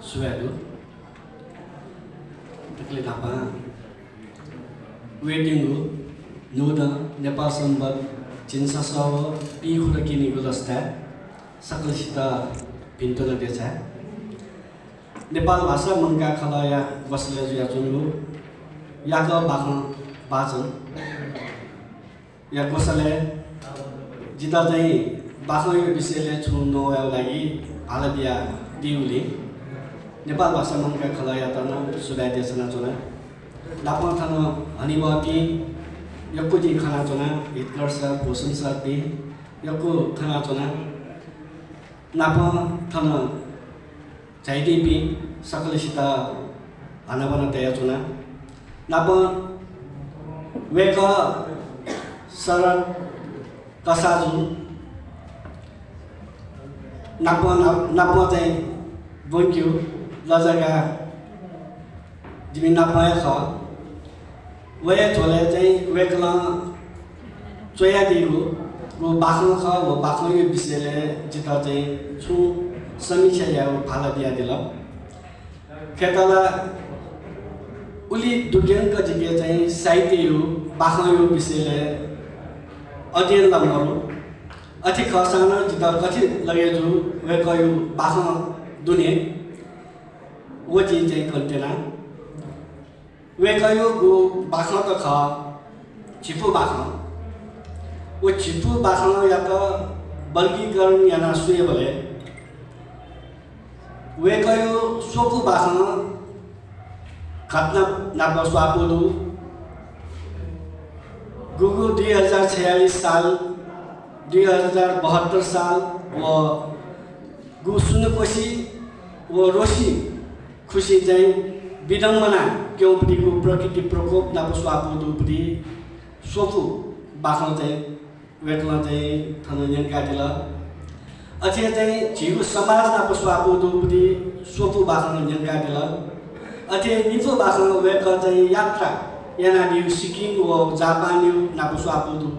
सुवेदो तकले थापा वेटिङको नुद नेपाल सम्बन्ध चिन्सासव पिखुरकिनी गुलस्ता सकलसित भिन्तो नदेछ नेपाल भाषा मनका खलया बसले जुया चुन्गु याक बाख बाचन या कसले जिता चाहिँ बाख्रो विषयले छुनु लागि हालबिया दिउले नेपाल भाषा मनका खलया तन सुधाइ देशना चुना लापन थन हनिबती यको जी खाना चुना हितकर सर पोषण सर दी यको खाना चुना नाप थन चाइदिपी सकलसित हानबन तया चुना नाप वेक सरल कसाजु नाप चाहिँ बोन्क्यु लजगा जिमी नापाया ख वे छोले चाहिँ वेकला चोया दिगु वो बाख्रो ख वो बाख्रो यो विषयले जिता चाहिँ छु समीक्षा या फाला दिया दिल खेतला उली दुर्गेनका जिगे चाहिँ साहित्य यो बाख्रो यो विषयले अध्ययन लम्बरो अति खसान जिता कथि लगे जो वे कयो बाख्रो दुने वो चीज चाहिँ कन्टेना वे कयो गो बाख्रो त ख छिपो बाख्रो वो छिपो बाख्रो या त वर्गीकरण या ना सुए भले वे कयो सोपु बाख्रो खतना नाप स्वापुदु गुगु 2046 साल 2072 साल वो गु सुनकोशी वो रोशी खुशी चाहिँ विडम्बना केउपटिको प्रकृति प्रकोप नाप स्वापुदुपटि सोपु बाख्रो चाहिँ वेकला चाहिँ थनयन काटिल अझै चाहिँ झिगु समाज नाप स्वापुदुपटि सोपु बाख्रो यन काटिल अझै निफो बाख्रो वेक चाहिँ यात्रा याना दिउ सिक्किम व जापान यो नाप स्वापुदु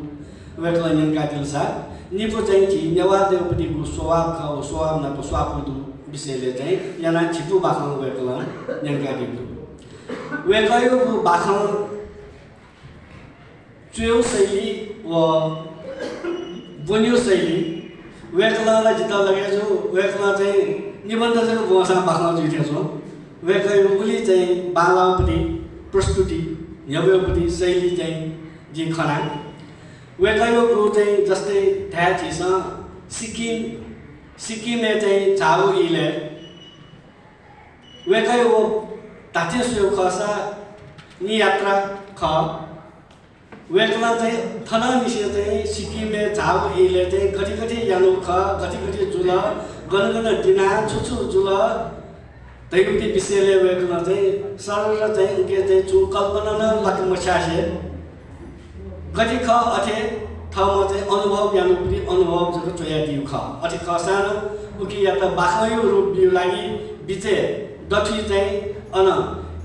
वेकला यन काटिल सा निफो चाहिँ झि नेवा देउपटिको स्वभाव ख स्वभाव नाप स्वापुदु विषयले चाहिँ याना छिपु बाख्रो वेकला यन काटिल वेकयो बाख्रो चुयो शैली व बुन्यो शैली वेकलालाई जिता लगे जो वेकला चाहिँ निबन्ध चाहिँ भाषा बाख्रो जुइथे छौ वेकयो उली चाहिँ बालापति प्रस्तुति यवपति शैली चाहिँ जी खना वेकयो गु चाहिँ जस्तै थाहा छिस सिक्किमले चाहिँ झाउ इले वेकयो ताते सुयो खसा नि यात्रा ख वेकला चाहिँ थना निसे चाहिँ सिक्किमले झाउ इले चाहिँ कति यानु ख कति जुल गनगन दिना छुछु जुल दैवती विषयले वेकला चाहिँ सरल चाहिँ उनके चाहिँ चु कल्पना न लकमछासे कति ख अथे थमा चाहिँ अनुभव यानु पनि अनुभव जको चोया दिउ ख अथे खसान उकी या त बाख्रो रूप दिउ लागि बिचे दठी चाहिँ अन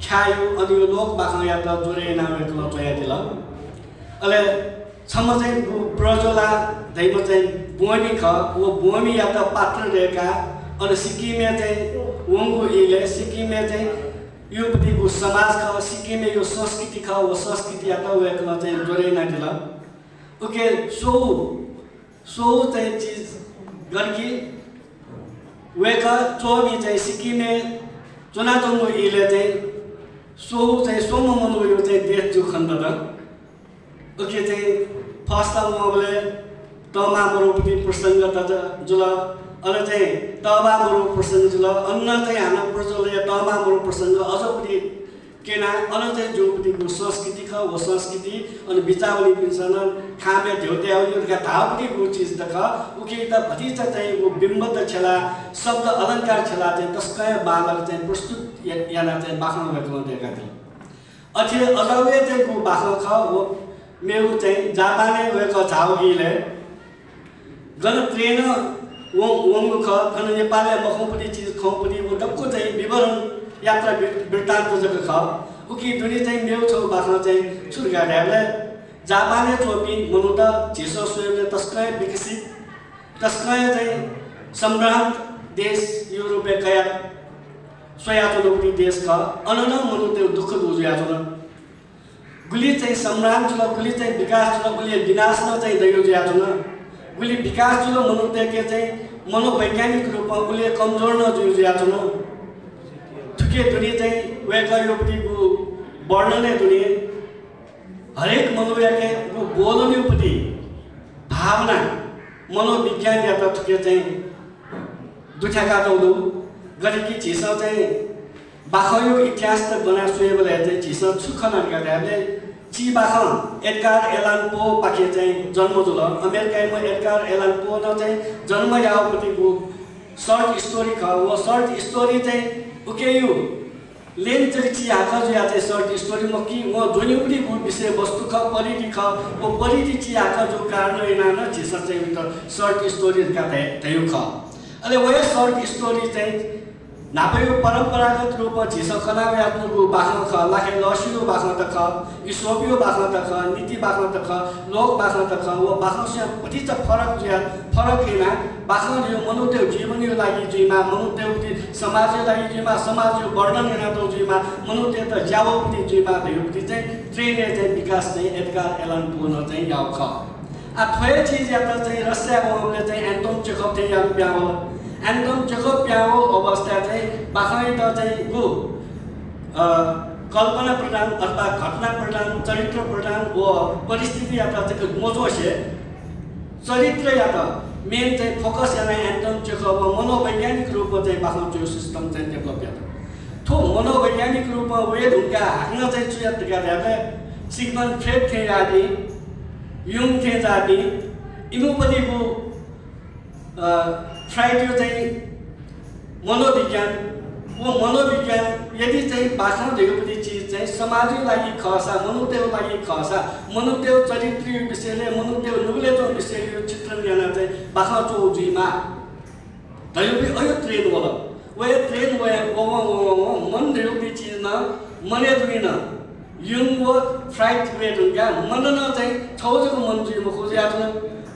ख्यायो अनि यो लोक बाख्रो या त जोरे नाम वेकला चोया दिल अले छम चाहिँ प्रजोला दैव चाहिँ बोमी ख वो बोमी या त पात्र रेखा अनि सिक्किमे चाहिँ वंगु इले सिक्किमे चाहिँ युपतिको समाज ख सिक्किमे यो संस्कृति ख वो संस्कृति या त वेकला चाहिँ जोरे ना दिल ओके सो चाहिँ चीज गरकी वेका चोमी चाहिँ सिक्किमे चुनाचोंगु इले चाहिँ सो चाहिँ सोम मनु यो चाहिँ देश जो खण्ड द ओके चाहिँ फर्स्ट मोबले तमा मरुपति प्रसंग त जुल अले चाहिँ तबा मरु प्रसंग जुल अन्न चाहिँ हाना प्रजोले तमा मरु प्रसंग अझपति केना अन चाहिँ जोपतिको संस्कृति ख वो संस्कृति अनि बिचावली पिन्छन खामे ढ्योते आउनुका धावपति को चीज त ख उके त भतिचा चाहिँ वो बिम्ब त छला शब्द अलंकार छला चाहिँ तस्कय बालक चाहिँ प्रस्तुत याना चाहिँ बाख्रो वेकला देका थिए अथे अलावे चाहिँ को बाख्रो ख वो मेउ चाहिँ जापाने वेक झाउगीले गन ट्रेन वंगु ख गन नेपालले मखौपति चीज खौपति वो डक्को चाहिँ विवरण यात्रा वृत्तान्त जको ख उकी दुनी चाहिँ मेउ छौ बाख्रो चाहिँ छुर्गा ढ्याबले जापाने चोपी मनु त झिसो स्वयंले तस्कय विकसित तस्कय चाहिँ सम्राट देश युरोपे कया सोयाचुलो देश का अनन मनुते दुःख दुजुयाचुलो गुली चाहिँ सम्राम चुलो गुली चाहिँ विकास चुलो गुली विनाश न चाहिँ दैयो जुयाचुलो गुली विकास चुलो मनुते के चाहिँ मनोवैज्ञानिक रूपमा गुली कमजोर न जुयाचुलो थुके दुनी चाहिँ वेका योपतिको वर्णने दुनी हरेक मनोव्याके को बोलने उपति भावना मनोविज्ञान या त थुके चाहिँ दुखाका दौदौ गरेकी चिज चाहिँ बाखयो इतिहास त बना सुएबले चाहिँ चिज सुखना गर्दाले ची बाख एडगार एलन पो पाके चाहिँ जन्म जुल अमेरिकामा एडगार एलन पो न चाहिँ जन्म यावपतिको सर्ट स्टोरी ख वो सर्ट स्टोरी चाहिँ उकेयु लेन चाहिँ ची आखा जो या चाहिँ सर्ट स्टोरी म कि म जोनी उडी को विषय वस्तु ख परिधि ख वो परिधि ची आखा जो कारण हैन न चिज चाहिँ सर्ट स्टोरी का थयो ख अले वय सर्ट स्टोरी चाहिँ नापयो परम्परागत रूपमा झिस खनावे आफ्नो बाख्न ख लाखे लसिलो बाख्न त ख इसोबियो बाख्न त ख नीति बाख्न त ख लोक बाख्न त ख वो बाख्न से पति त फरक ज्या फरक हैन बाख्न जो मनुदेव जीवनयो लागि जिमा मनुदेव समाज लागि जिमा समाज जो वर्णन हैन त जिमा मनुदेव त ज्यावपति जिमा देवपति चाहिँ ट्रेन चाहिँ विकास चाहिँ एडगार एलन पो न चाहिँ याव ख आ थोय चीज या त चाहिँ रसिया हमले चाहिँ एन्टोन चेखोव चाहिँ या प्याओ एन्टोन चेखोव प्याओ अवस्था चाहिँ बाखै त चाहिँ गु कल्पना प्रदान अथवा घटना प्रदान चरित्र प्रदान व परिस्थिति या त मजो से चरित्र या त मेन चाहिँ फोकस या एन्टोन चेखोव मनोवैज्ञानिक रूपमा चाहिँ बाखौ जो सिस्टम चाहिँ डेभलप या थो मनोवैज्ञानिक रूपमा वे ढुंगा हाक्न चाहिँ चुया तका सिग्मन्ड फ्रेड थे आदि युङ थे जाति इनुपतिको फ्राइड चाहिँ मनोविज्ञान वो मनोविज्ञान यदि चाहिँ बाख्न देउपति चीज चाहिँ समाजको लागि खसा मनुदेव लागि खसा मनुदेव चरित्रीय विषयले मनुदेव नुगले जो विषयले चित्रण गर्न चाहिँ बाख्न चो जुइमा दैउपति अयो ट्रेन होला वे ट्रेन वे मन देउपति चीज न मने दुइन युङ वो फ्राइड वेट हुँगा मन न चाहिँ छौजको मन जुइमा खोज्या छ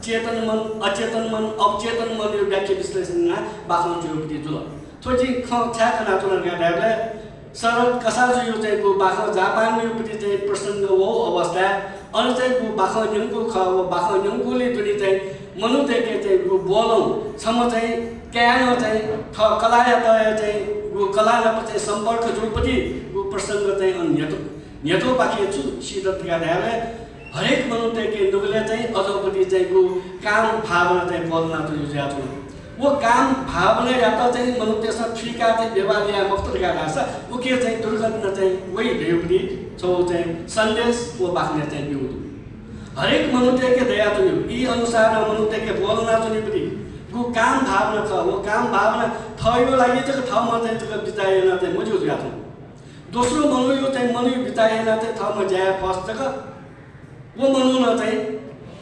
चेतन मन अचेतन मन अवचेतन मन यो व्याख्या विश्लेषणमा बाख्न जुइपति जुल थोजी ख छाकना तुलन गर्दा सरल कसा जो चाहिँ को बाख्न जापान योपति चाहिँ प्रसंग हो अवस्था अनि चाहिँ को बाख्न न्युको ख वो बाख्न न्युकोले दुनी चाहिँ मनुदेवके चाहिँ को बोलौ सम चाहिँ क्यान चाहिँ थ कलाया त चाहिँ को कलाला चाहिँ सम्पर्क जुपति को प्रसंग चाहिँ अन्यतो नेतो बाकी छु सिद्धत गर्दा हरेक मनुदेवके नुगले चाहिँ अझपति चाहिँ को काम भावना चाहिँ बोल्न त जुझ्या छु वो काम भावना या त चाहिँ मनुदेवसँग फिका चाहिँ व्यवहार या मफ्तर गर्दा छ उके चाहिँ दुर्घटना चाहिँ वही देउपति छौ चाहिँ सन्देश वो बाख्ने चाहिँ बिउदु हरेक मनुदेवके दया तुन्यु यी अनुसार मनुदेवके बोल्न तुन्युपति को काम भावना छ वो काम भावना थयो लागि चाहिँ ठाउँमा चाहिँ त्यो बिताएन चाहिँ मजु जुझ्या छु दोस्रो मनु यो चाहिँ मनु बिताएन चाहिँ ठाउँमा ज्या फस्छ वो मनु न चाहिँ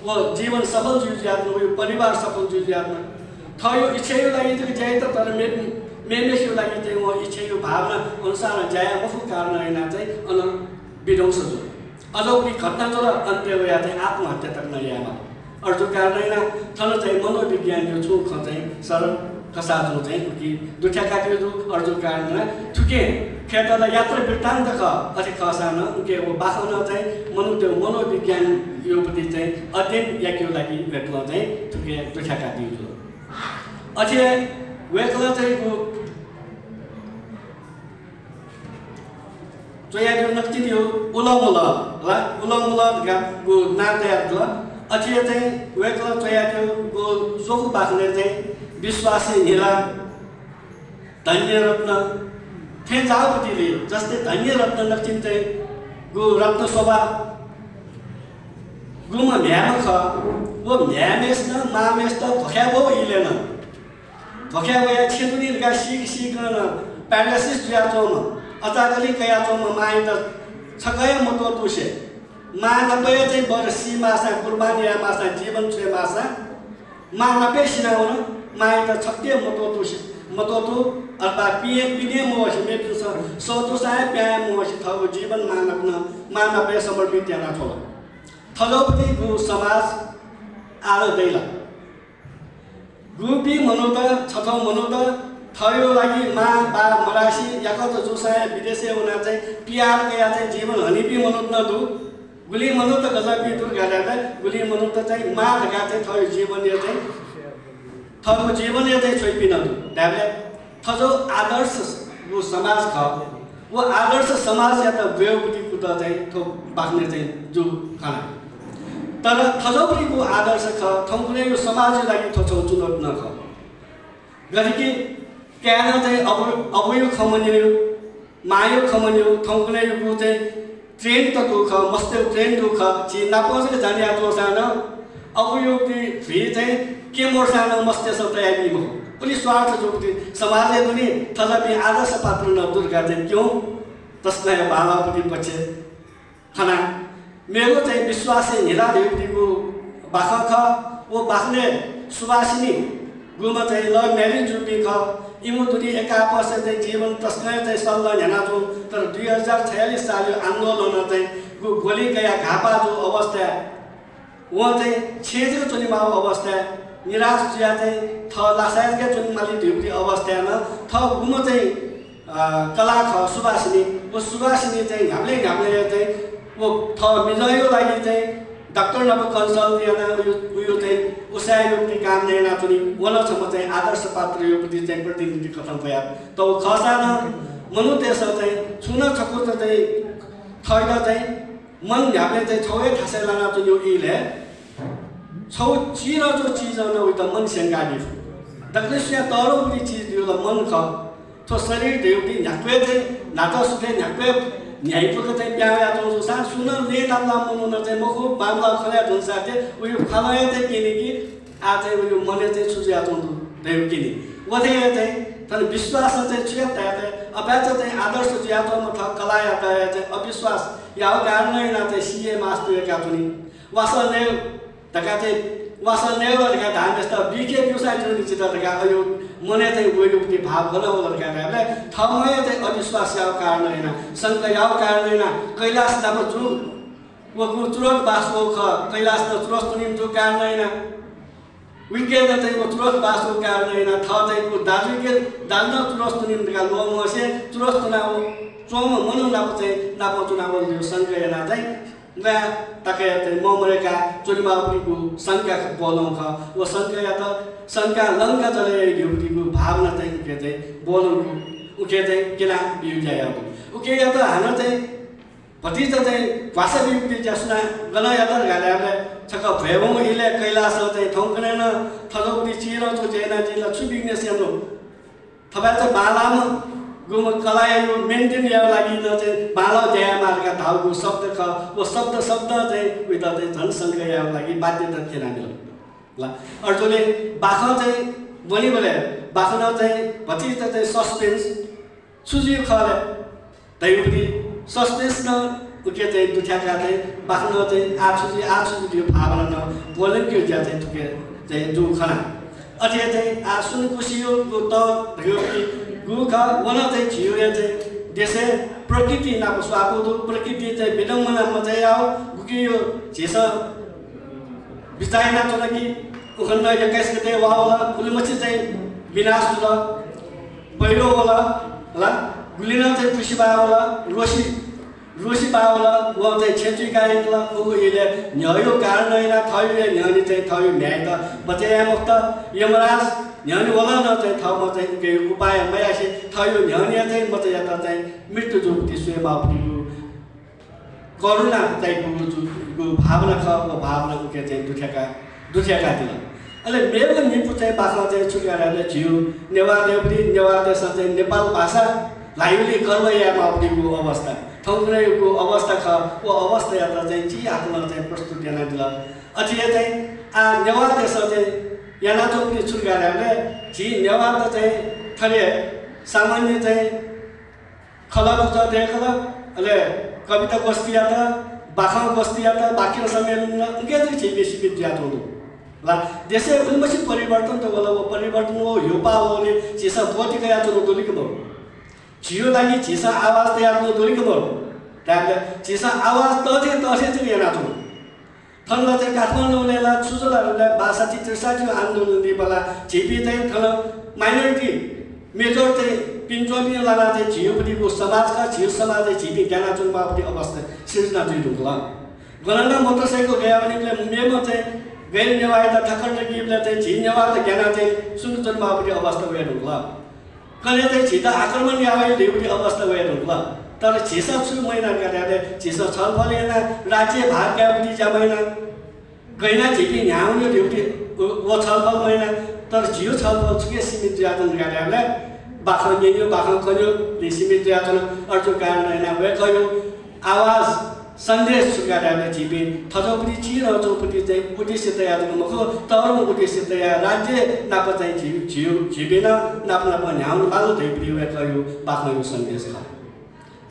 वो जीवन सफल जुझ्यात्म वो परिवार सफल जुझ्यात्म थयो इच्छायो लागि चाहिँ ज्या त तर मेमेस्यो लागि चाहिँ वो इच्छायो भावना अनुसार ज्या मफु कारण हैन चाहिँ अन विध्वंस जो अझौली घटना जो अन्त्य होया चाहिँ आत्महत्या तक नयामा अर्को कारण हैन थन चाहिँ मनोविज्ञान यो छु ख चाहिँ सरल कसाजो चाहिँ कि दुख्या काटियो जो अर्को कारण थुके खेतला यात्रा वृत्तान्त ख अझै खसान उके वो बाखन चाहिँ मनुदेव मनोविज्ञान योपति चाहिँ अध्ययन याक्यो लागि वेक्ल चाहिँ थुके दुख्या काटियो जो अझै वेक्ल चाहिँ को जोया नक्ति यो उलमुला ला उलमुला को नात्यात ल अझै चाहिँ वेक्ल जोया को सोखु बाख्ने चाहिँ विश्वासी हिरा धन्य रत्न थे जावपतिले जस्तै धन्य रत्न लक्षिन चाहिँ गो रत्न शोभा गुमा म्याम ख वो म्यामेस न मामेस त धोख्या भो इलेन धोख्या भया छेतुनी गा सिक न प्यारासिस ज्याचोम अचाकली कयाचोम माइ त छगय मतो तुसे मा नपय चाहिँ बर सी मासा कुर्बानी मासा जीवन छे मासा मा नपे सिनाउन माइ त छक्के मतो तुसे मतोतो अथवा पिए पिने मोस मेटु सोतो साय प्याय मोस थगो जीवन मानव समर्पित याना छोला थलोपति गु समाज आलो दैला गुपी मनुत छथौ मनुत थयो लागि मा बा मरासी याकत जोसाय विदेशी हुना चाहिँ पियार गया चाहिँ जीवन हनिपी मनोत न दु गुली मनोत गजबी दूर गाडा गुली मनोत चाहिँ मा लगा चाहिँ थयो जीवन यो चाहिँ थयो जीवन यो चाहिँ छोइपी न दु दाबले थजो आदर्श वो समाज ख वो आदर्श समाज या त बेउबुटी कुत चाहिँ थो बाख्ने चाहिँ जो खाना तर थजौरीको आदर्श ख थौकुने यो समाज लागि थोचौ चुनौत न ख गरिकी क्याना चाहिँ अबयो खमन्यो मायो खमन्यो थौकुने यो चाहिँ ट्रेन त दुख मस्ते ट्रेन दुख छि नापसले जाने आतो सान अबयो फी चाहिँ के मोर्सान मस्ते सब तयारी हो उनी स्वार्थ जोगति समाजले दुनी थलपी आदर्श पात्र न दुर्गा चाहिँ क्यों तस्मै बाबापति पछि खाना मेरो चाहिँ विश्वास हिरा देवतीको बाख ख वो बाख्ने सुवासिनी गुमा चाहिँ ल म्यारिज जुपी ख इमो दुनी एकापस चाहिँ जीवन तस्मै चाहिँ सल्लाह हेना जो तर 2046 साल आन्दोलन चाहिँ गोली गया घापा जो अवस्था वहाँ चाहिँ छेजो चुनिमाओ अवस्था निराश जिया चाहिँ थ लासायतका चुनिमाली ढ्युटी अवस्थामा थ गुमा चाहिँ कला ख सुवासिनी वो सुवासिनी चाहिँ घाप्ले चाहिँ वो थ मिजयो लागि चाहिँ डाक्टर नब कन्सल्ट दिएन उयो चाहिँ उसायोक्ति काम दिएन पनि वनसम्म चाहिँ आदर्श पात्र यो प्रति चाहिँ प्रतिनिधि कथन भयो त खसान मनु त्यसो चाहिँ छुन छकुत चाहिँ थैगा चाहिँ मन ढाप्ने चाहिँ छौए थासे लाना चाहिँ यो इले छौ चिर जो चीज न उत मन सेंगाडी दक्षिण तरो उनी चीज दियो त मन ख तो शरीर देउटी न्याक्वे चाहिँ नाता सुथे न्याक्वे न्यायपुको चाहिँ प्याया जो सा सुन ले नाला मनुन चाहिँ मखु मामला खल्या जुनसा चाहिँ उयो खालाय चाहिँ किने कि आ चाहिँ उयो मने चाहिँ सुजिया जो देउ किने वथे चाहिँ तन विश्वास चाहिँ छियता चाहिँ अपाच चाहिँ आदर्श जिया तो मथ कलाया चाहिँ अविश्वास या कारण न चाहिँ सीए मास्टर का पनि वासने तका चाहिँ वासने का धान जस्ता बीके व्यवसाय जुन चित तका यो मने चाहिँ उयोपति भाव गर्न होला काले थमै चाहिँ अविश्वास या कारण हैन संक या कारण हैन कैलाश नाम जु वो तुरत बासो ख कैलाश न तुरत निम जो कारण हैन विज्ञान चाहिँ वो तुरत बासो कारण हैन थ चाहिँ को दाजुके दान्न तुरत निम का लोमसे तुरत ना चोम मनु नाप चाहिँ नाप चुनाव यो संक हैन चाहिँ गा तके चाहिँ ममरेका चुनिमाउरीको संख्या बोलौं ख वो संख्या या त संख्या लंका चले ढ्युटीको भावना चाहिँ के चाहिँ बोलौं उके चाहिँ केला बिउजा या उके या त हान चाहिँ भतिजा चाहिँ भाषा बिउटी जसना गन या त गाले छक भएबो इले कैलाश चाहिँ थौकने न थजौटी चिरो जो जेना जिल्ला छुबिग्ने सेनो थबा चाहिँ बालाम गुम कलाय यो मेन्टेन या लागि न चाहिँ बाला जया मार्गा धाउको शब्द ख वो शब्द चाहिँ उता चाहिँ झन संख्या या लागि बाध्यता थिएन नि ल अर्जुले बाख चाहिँ बनि बोले बाखन चाहिँ भतिजा चाहिँ सस्पेन्स सुजी खले दैउटी सस्पेन्स न उके चाहिँ दुठ्याका चाहिँ बाखन चाहिँ आछुजी त्यो भावना न बोलन के ज्या चाहिँ तुके चाहिँ जो खना अझै चाहिँ आसुन कुसियो त ढ्युटी गुखा वना चाहिँ छियो चाहिँ देशे प्रकृति नाको स्वाको प्रकृति चाहिँ विडम्बना मजाय आओ गुकियो झेस बिचाइना त कि उखण्ड 21 गते वाला फुलमछि चाहिँ विनाश होला पहिरो होला ल गुलिना चाहिँ खुसीबा होला रोसी बावला वो चाहिँ छेत्री गायला उ इले न्यायो कारण हैन थैले न्यानी चाहिँ थै न्याय त बचाया मुक्त यमराज न्यानी होला न चाहिँ थमा चाहिँ के उपाय मयासे थयो न्यानी चाहिँ बचाया त चाहिँ मृत्यु जोगति स्वयंबापुको करुणा चाहिँ को भावना ख भावना के चाहिँ दुखेका दिल अहिले मेरो निपु चाहिँ भाषा चाहिँ छुकाराले झिउ नेवा देवरी नेवा देश चाहिँ नेपाल भाषा लाइली गर्वया माउडीको अवस्था थौग्रेको अवस्था ख वो अवस्था यात्रा चाहिँ जी आत्मा चाहिँ प्रस्तुत yana दिला अझै चाहिँ आ नेवा देश चाहिँ याना चोकले छुकाराले जी नेवा त चाहिँ थले सामान्य चाहिँ खलक छ देखल अहिले कविता गोष्ठिया त बाखा गोष्ठिया त बाकी सम्मेलन उनके चाहिँ बेसी विद्यात हुनु ल देशे उन्मसी परिवर्तन त होला वो परिवर्तन हो यो पाओले चिसा बोटिका या तो दोलिको भयो छियो लागि चिसा आवाज तयार न दोलिको भयो ताले चिसा आवाज त चाहिँ हेरा छु थन्ला चाहिँ काठमाडौँलेला सुजलालाई भाषा 63 आन्दोलन दिबला छिपी चाहिँ थन माइनोरिटी मेजर चाहिँ पिन्चोमी लाना चाहिँ झियोपट्टिको समाजका झियो समाज झिपी ज्ञाना चुनबापट्टि अवस्था सिर्जना जुन ढुङ्ला गणना मोटरसाइकल गया भने मेमा चाहिँ गैर नेवायता ठक्कर नगिबले चाहिँ झि नेवायता ज्ञाना चाहिँ सुन चुनबापट्टि अवस्था गया ढुङ्ला कले चाहिँ झिता आक्रमण यावै देउटी अवस्था गया ढुङ्ला तर झिसा छु महिना गरेर झिसा छलफल yana राज्य भाग गएपछि जाबैन गैना झिपी न्याउने देउटी वो छलफल महिना तर झियो छलफल छुके सीमित यातन गरेर बाखन नेन्यो बाखन कन्यो सीमित यातन अर्को कारण हैन वे कयो आवाज सन्देश सुगारेर झिपी थजोपटी चिर चौपटी चाहिँ उद्देश्य तयार मखो तरम उद्देश्य तयार राज्य नाप चाहिँ झियो झिबेन नाप नाप न्याउनु बालो देउटी वे कयो बाखनको सन्देश छ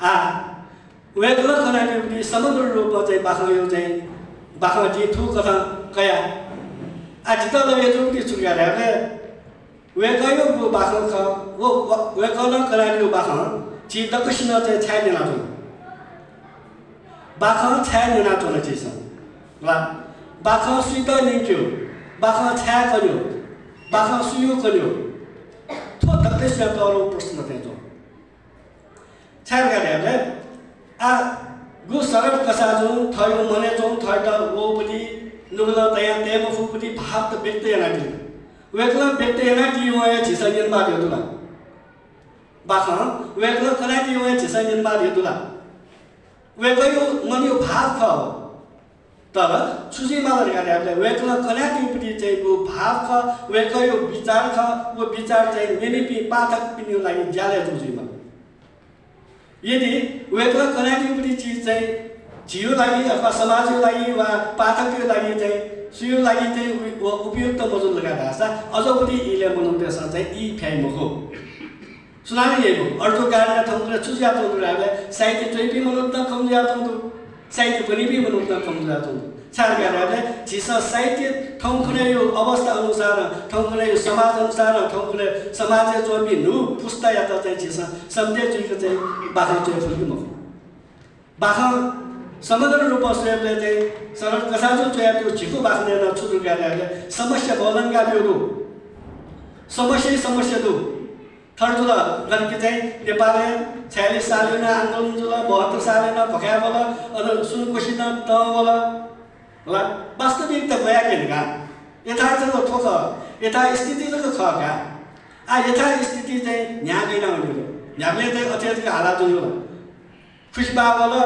आ वेगल खनाले पनि समग्र रूपमा चाहिँ बाखयो चाहिँ बाखमा जी थु कथा कया आ जिता लगे चौपटी सुगारेर वेगयो गो बाखन ख वो वेगल खनाले बाखन ची दक्षिण चाहिँ छाइने लाग्यो बाखन छाया नेना चोन चिस ल बाखन सुइत निक्यो बाखन छाया गर्यो बाखन सुयो गर्यो थो दक्ले सेतरो प्रश्न तेजो छाया गरेले आ गु सरल कसाजो थयो मने जो थय त वो पनि नुगला तया तेम फुपति भाव त व्यक्त याना दि वेगला व्यक्त याना दि वया छिसा यन बादियो तुला बाखन वेगला कना दि वया छिसा यन बादियो तुला वेगयो मनियो भाव ख तर सुजी मालर गरेले वेगला कनाटीपट्टि चाहिँ गो भाव ख वेगयो विचार ख वो विचार चाहिँ नेनेपि पाठक पिन्यो लागि ज्याले जुजिमा यदि वेगला कनाटीपट्टि चीज चाहिँ जियो लागि अथवा समाजको लागि वा पाठकको लागि चाहिँ सुयो लागि चाहिँ उपयुक्त मजल लगाएर आसा अझपट्टि इले मनुदेश चाहिँ ई फ्याइमको सुनाने ये अर्को कारण थंगले चुजिया तो राले साहित्य चाहिँ भी मनोत्न कमजिया तो साहित्य पनि भी मनोत्न कमजिया तो चार गरेले जिसा साहित्य थंगले यो अवस्था अनुसार थंगले यो समाज अनुसार थंगले समाज जो भी नु पुस्ता या त चाहिँ जिसा सम्झे जुको चाहिँ बाखा चाहिँ फुल्की म बाखा समग्र रूपमा स्वयंले चाहिँ सरल कसाजो चाहिँ त्यो झिको बाख्ने न छुटु गरेले समस्या बोलनगा दियो समस्या दु थर्डुला गणके चाहिँ नेपालले 46 सालैना आन्दोलन जुल 72 सालैना भकाया बोला अनि सुनकोशीना त बोला ल वास्तविक त गया केनका यथार्थ त ठोक यथा स्थिति त खका आ यथा स्थिति चाहिँ न्या गइना भन्यो न्याले चाहिँ अत्यधिक हालत जुल खुशबा बोला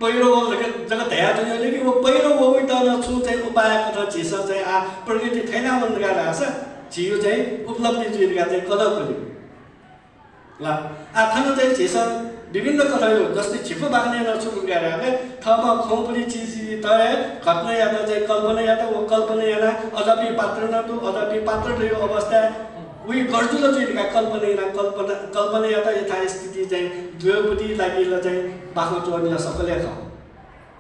पहिरो जगत दया जुल कि वो पहिरो वो त न छु चाहिँ उपाय कथा झिस चाहिँ आ प्रकृति थैना मन गरेर छ जियो चाहिँ उपलब्धि जुलका चाहिँ कदर गर्यो ल आफन चाहिँ झिस विभिन्न कथाहरू जस्तै छिपो बाख्ने नछुटु गरेर थमा खौपली चीज तय घटना या त चाहिँ कल्पना या त वो कल्पना या अदपि पात्र न तो अदपि पात्र रह्यो अवस्था उही गर्जुल जुलका कल्पना या त यथा स्थिति चाहिँ दुवैपट्टि लागि ल चाहिँ बाख्न चोर्न सकले छ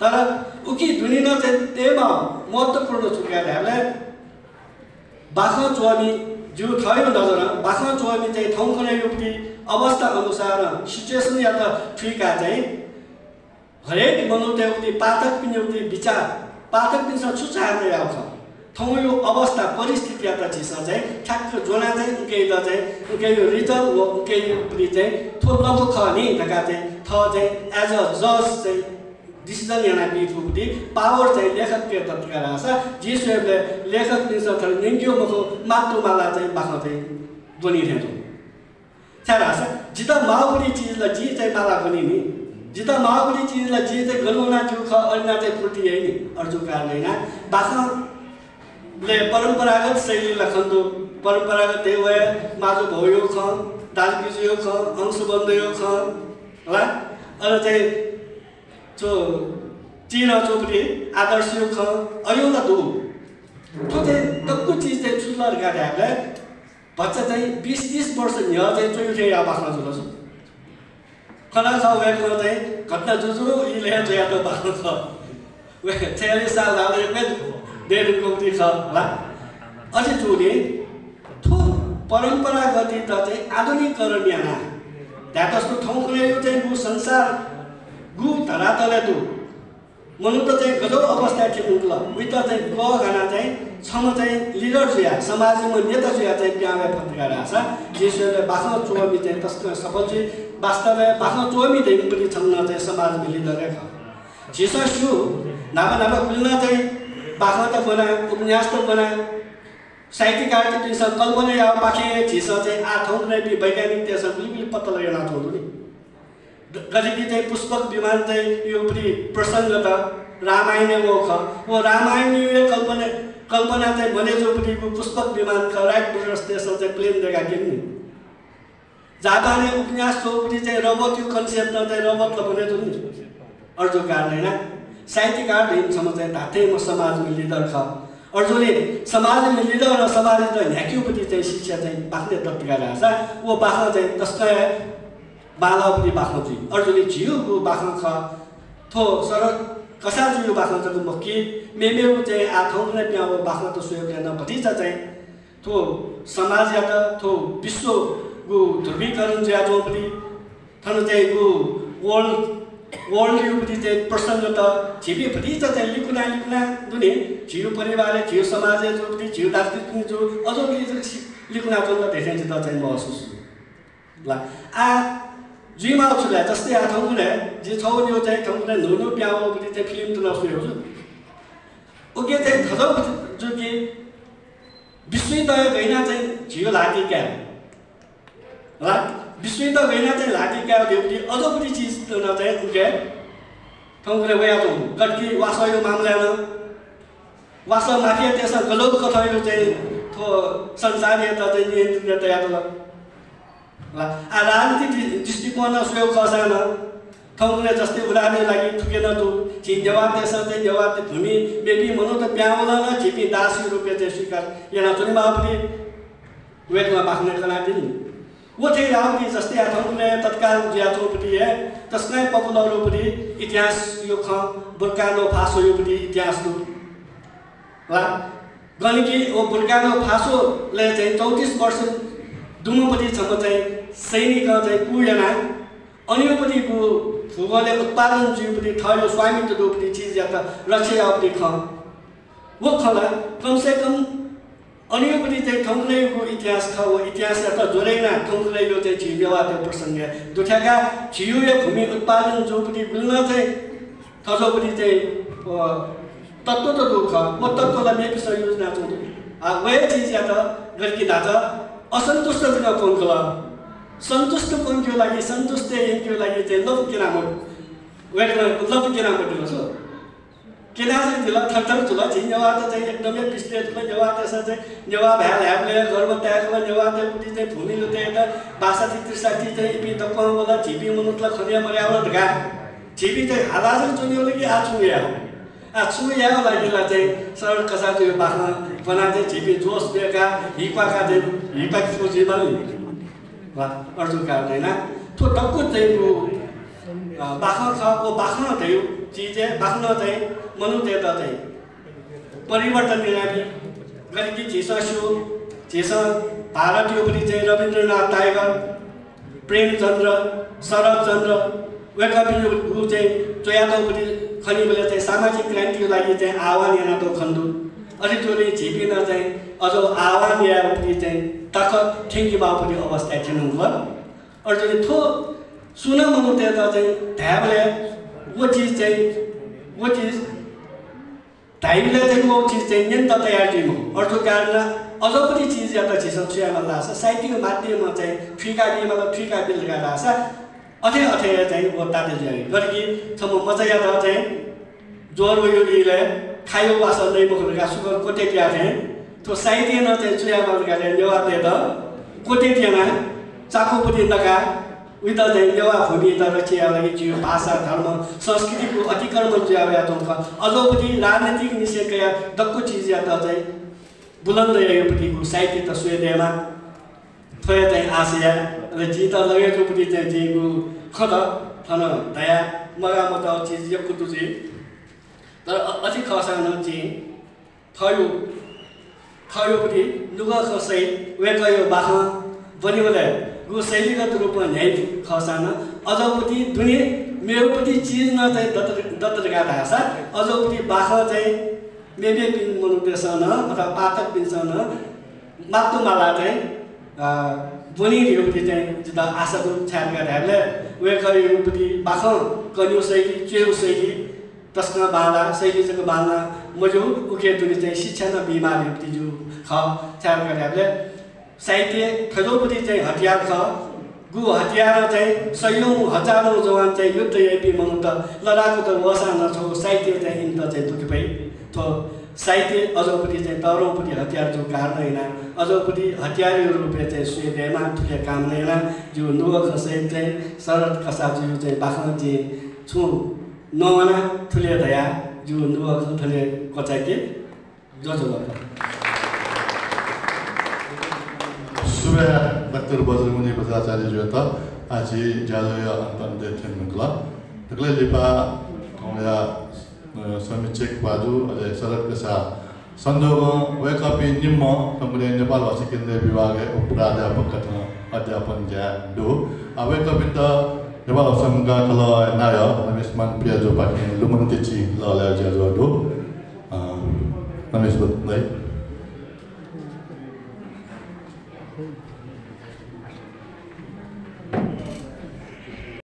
तर उकी दुनिन चाहिँ तेमा महत्त्वपूर्ण छुकेरले बाख्न चोर्नी जो थयो नजर बाख्न चोर्नी चाहिँ थौखने युक्ति अवस्था अनुसार सिचुएसन या त ठिका चाहिँ हरेक मनोदेवती पाठक पिन्युक्ति विचार पाठक पिन्छ सुचार्दै आउँछ थौ यो अवस्था परिस्थिति या त चिस चाहिँ ठ्याक्क जोना चाहिँ उके ल चाहिँ उके यो रिजल व उके यो पनि चाहिँ थो लम्बो ख नि तका चाहिँ थ चाहिँ एज अ जज चाहिँ डिसिजन याना बिथुपति पावर चाहिँ लेखक के तत्का रासा जे स्वयंले लेखक पिन्छ थर निंग्यो मको मातु माला चाहिँ बाख्न चाहिँ दोनी थेतो छारासा जिता माउली चीज ल जी चाहिँ माला पनि नि जिता माउली चीज ल जी चाहिँ गलुना जो ख अन्ना चाहिँ फुटी है नि अर्जु कारणैना बाख्नले परम्परागत शैली लखन्दो परम्परागत देवय माजो भयो ख दालकिजो ख अंश बन्दैयो ख ल अरु चाहिँ जो चिना चोपडी आदर्शयो ख अयोला दु तो चाहिँ दक्कु चीज चाहिँ छुलर गाड्याले बच्चा चाहिँ 20-30 वर्ष न्या चाहिँ चोइथे या बाख्न जुल छ खना छ वेको चाहिँ घटना जुजु इले चाहिँ त बाख्न छ वे 46 साल लाले पे डेढ कोटी छ होला अझै जोडी थो परम्परागत त चाहिँ आधुनिकीकरण याना त्यहाँको ठाउँले यो चाहिँ गु संसार गु धरातले दु मनु त चाहिँ गजो अवस्था थियो ल उता चाहिँ क गाना चाहिँ छम चाहिँ लिडर जुया समाजमा नेता जुया चाहिँ प्यावे पत्रिका रासा जेसले बाखो चोमी चाहिँ तस्क सफल चाहिँ वास्तवमा बाखो चोमी चाहिँ पनि छन्न चाहिँ समाजमा लिडर ख जेसु नाम कुलना चाहिँ बाखो त बना उपन्यास त बना साहित्यिक आर्टिस्ट कल्पना या पाखे झिस चाहिँ आठौँ नै वैज्ञानिक त्यसो बिल्कुल पत्ता लगाउन आउँथ्यो नि गजकी चाहिँ पुष्पक विमान चाहिँ यो पनि प्रसङ्ग त रामायण हो ख रामायणीय कल्पना चाहिँ भने जो पनि पुष्पक विमान राइट ब्रदर्स त्यसो चाहिँ प्लेन देखा के नि जापानी उपन्यास जो पनि चाहिँ रोबोट यो कन्सेप्ट चाहिँ रोबोट त भने जो नि अर्जो कारण हैन साहित्यिक आर्ट हिमसम्म चाहिँ धातैमा समाजमा लिडर ख अर्जुले समाजमा लिडर र समाजले त ह्याक्युपति चाहिँ शिक्षा चाहिँ बाख्ने तत्त्वका रासा वो बाख्न चाहिँ तस्कै बालापति बाख्न चाहिँ अर्जुले झिउको बाख्न ख थो सर कसा जुयो बाख्न चाहिँ मक्की मेमेउ चाहिँ आठौँ नै प्याउ बाख्न त सुयोग गर्न भतिजा चाहिँ थो समाज या त थो विश्वको ध्रुवीकरण ज्याजो पनि थन चाहिँ गु वर्ल्ड युपति चाहिँ प्रसङ्ग त झिपी भतिजा चाहिँ लिकुना दुने झिउ परिवार झिउ समाज जो पनि झिउ दार्जिलिङ जो अझ लिकुना जो धेरै त चाहिँ महसुस ल आ जुइमा छुला जस्तै आ ठाउँले जे छौ यो चाहिँ ठाउँले नुनु प्याउ पनि चाहिँ फिल्म त नसुयो हो ओके चाहिँ थजौ जो कि विश्वयुद्ध गइना चाहिँ झिउ लागी क्या ल विश्वयुद्ध गइना चाहिँ लागी क्या देउटी अझ पनि चीज त न चाहिँ उके ठाउँले वया जो गटकी वासा यो मामला न वासा माफिया त्यसमा गलत कथा यो चाहिँ थो संसारीय त चाहिँ नियन्त्रण त याद ल राजनीतिक दृष्टिकोण सुयोग खसान ठाउँले जस्तै उडाने लागि ठुकेन तु छि जवाब त्यसमा चाहिँ जवाब भूमि बेबी मनो त प्याउला न छिपी दासी रुपे चाहिँ स्वीकार यहाँ चुनिमा पनि वेटमा बाख्ने कला दिन वो थे रावती जस्तै आ ठाउँले तत्काल ज्याचो पनि है तस्कै पपुलर पनि इतिहास यो ख बुर्कानो फासो यो पनि इतिहास दु ल गणिकी ओ बुर्कानो फासोले चाहिँ 34 वर्ष दुमोपति सम्म चाहिँ सैनिक चाहिँ पुगेन अनि यो पनि भूगोलले उत्पादन जीव पनि थयो स्वामित्व जो पनि चीज या त रक्षा पनि ख वो खला कम से कम अनि यो पनि चाहिँ ठाउँलेको इतिहास ख हो इतिहास या त जोरेना ठाउँले यो चाहिँ झिउवा त्यो प्रसङ्ग दुठ्याका झिउ या भूमि उत्पादन जो पनि गुल्न चाहिँ थजो पनि चाहिँ तत्त्व त दुख वो तत्त्वलाई मेपिस योजना चाहिँ वे चीज या त गरकी दादा असन्तुष्ट जग्गा कोनकोला सन्तुष्ट कोनको लागि सन्तुष्ट यनको लागि चाहिँ लव के नाम वेटमा लव के नाम दिनु छ केना चाहिँ दिला थरथर जुला जिन्नेवा त चाहिँ एकदमै विश्लेषण नेवा त्यसमा चाहिँ नेवा भ्याल ह्याबले गर्व त्यागमा नेवा त्यो पनि चाहिँ भूमि लुते त 62 63 चाहिँ इपि त कोला झिपी मनुतला खनिया मर्यावला ढगा झिपी चाहिँ हालाजन चुन्योले कि आछुया आछुया लागिला चाहिँ सरल कसा त्यो बाख्न बना चाहिँ झिपी जोस बेका हिपाका चाहिँ हिपाको जीवन अर्जुन कारण हैन त्यो टक्क चाहिँ बाख्न खको बाख्न थियो चीज बाख्न चाहिँ मनुते त चाहिँ परिवर्तन निरामी गरीकी झिससु झिस भारतीय पनि चाहिँ रविन्द्रनाथ टाइगर प्रेमचन्द्र शरदचन्द्र वेकअपको चाहिँ चोयादव पनि खनिबले चाहिँ सामाजिक क्रान्तिको लागि चाहिँ आह्वान याना त खन्दु अनि जोले झिपिन चाहिँ अझ आह्वान या पनि चाहिँ तक ठेङ्गीमा पनि अवस्था थिएन भयो अर्जुन थो सुन मनुते त चाहिँ ढ्याबले वो चीज ढाइले चाहिँ वो चीज चाहिँ नियन्त तयार दिनु अर्को कारण अझ पनि चीज या त छिसन छुयामा लाछ साहित्यको माध्यममा चाहिँ ठिका बिल लगाछ अथे चाहिँ वो ताते जाई गरकी सम्म मजा या त चाहिँ जोर योगीले खायो वासा नै बखरका सुगर कोटे क्या थे तो साहित्य न चाहिँ छुयामा लगाले जवाब दे त कोटे थिएन चाको पनि लगा उता चाहिँ नेवा भूमि त रचिया लागि जियो भाषा धर्म संस्कृतिको अतिक्रमण ज्याया तंक अझ पनि राजनीतिक निषेधया दक्को चीज या त चाहिँ बुलन्द यो पनि साहित्य त स्वेदेमा थोय चाहिँ आशया र जीत लगेको पनि चाहिँ जिगु खद थन दया मगा मत चीज यो कुतु जी तर अति खसान चाहिँ थयो पनि नुगा खसै वेकयो बाखा बनिबले गु शैलीगत रूपमा न्याय खसान अझ पनि दुनिया मेरोपट्टि चिज न चाहिँ दत्तका भाषा अझपट्टि बाख चाहिँ मेमे पिन मनुदेशन अथवा पातक पिनसन मातुमाला चाहिँ बुनिहरूपट्टि चाहिँ जुदा आशाको छ्यानका ढ्याबले वेकरीहरूपट्टि बाख कन्यु शैली चेउ शैली तस्कना बाला शैली चाहिँ बाल्न मजु उके दुनी चाहिँ शिक्षा न बिमारीपट्टि जो ख छ्यानका ढ्याबले साहित्य खजोपट्टि चाहिँ हतियार छ गु हतियार चाहिँ सयौं हजारौं जवान चाहिँ युद्ध एपी मनु त लडाकु त वसा नछौ साहित्य चाहिँ इन त चाहिँ दुखी भई थो साहित्य अझपट्टि चाहिँ तौरौँपट्टि हतियार जो गार्दैन अझपट्टि हतियारहरू रूपले चाहिँ सुदेमा ठुले काम नैना जो नुव खसै चाहिँ शरद कसा जो चाहिँ बाखन जी छु नवना ठुले दया जो नुव खले कचाके जो सुबह डॉक्टर बजरंगी बजाचार्य जो था आज जादू या अंतन देखें निकला निकले लिपा या समीक्षक बाजू अरे शरद के साथ संजोग वे काफी निम्न कंपनी नेपाल भाषा केंद्रीय विभाग है उपराध्यापक कथन अध्यापन जा दो अब वे काफी तो नेपाल भाषा का कला नाया नमेशमान प्रिय जो पार्टी लुमंतिची लाला जा जो दो नमेश बत